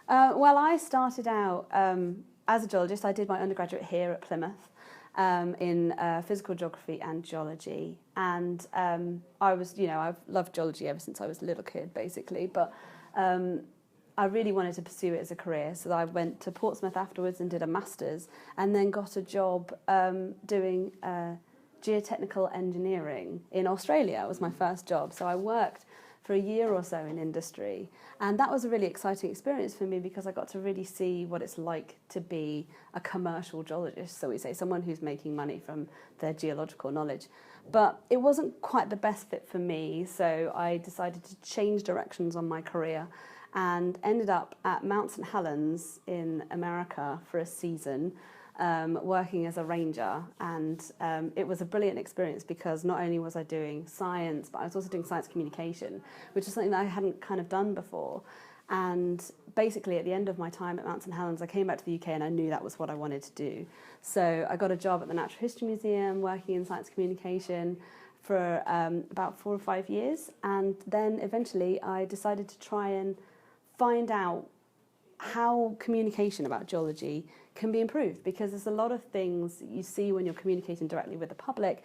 Well, I started out as a geologist. I did my undergraduate here at Plymouth in physical geography and geology. And I've loved geology ever since I was a little kid, basically. But I really wanted to pursue it as a career. So I went to Portsmouth afterwards and did a master's, and then got a job doing geotechnical engineering in Australia. It was my first job. So I worked for a year or so in industry. And that was a really exciting experience for me because I got to really see what it's like to be a commercial geologist, so we say, someone who's making money from their geological knowledge. But it wasn't quite the best fit for me, so I decided to change directions on my career and ended up at Mount St. Helens in America for a season, working as a ranger. And it was a brilliant experience because not only was I doing science, but I was also doing science communication, which is something that I hadn't kind of done before. And basically at the end of my time at Mount St. Helens, I came back to the UK and I knew that was what I wanted to do. So I got a job at the Natural History Museum working in science communication for about 4 or 5 years. And then eventually I decided to try and find out how communication about geology can be improved, because there's a lot of things that you see when you're communicating directly with the public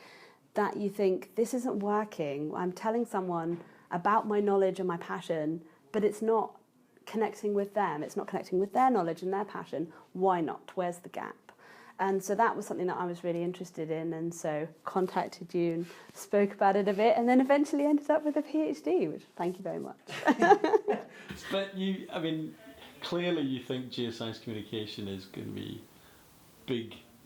that you think, this isn't working. I'm telling someone about my knowledge and my passion, but it's not connecting with them. It's not connecting with their knowledge and their passion. Why not? Where's the gap? And so that was something that I was really interested in, and so contacted you and spoke about it a bit, and then eventually ended up with a PhD, which thank you very much. But clearly you think geoscience communication is going to be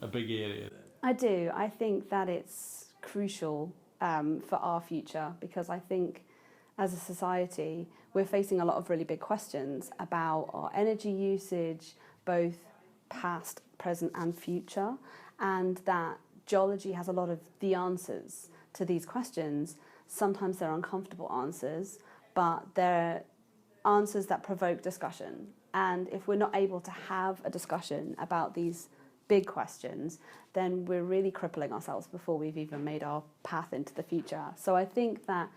a big area then. I do. I think that it's crucial for our future, because I think as a society we're facing a lot of really big questions about our energy usage, both past, present and future, and that geology has a lot of the answers to these questions. Sometimes they're uncomfortable answers, but they're answers that provoke discussion. And if we're not able to have a discussion about these big questions, then we're really crippling ourselves before we've even made our path into the future. So I think that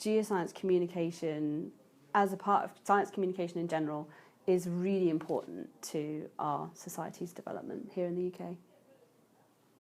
geoscience communication, as a part of science communication in general, is really important to our society's development here in the UK.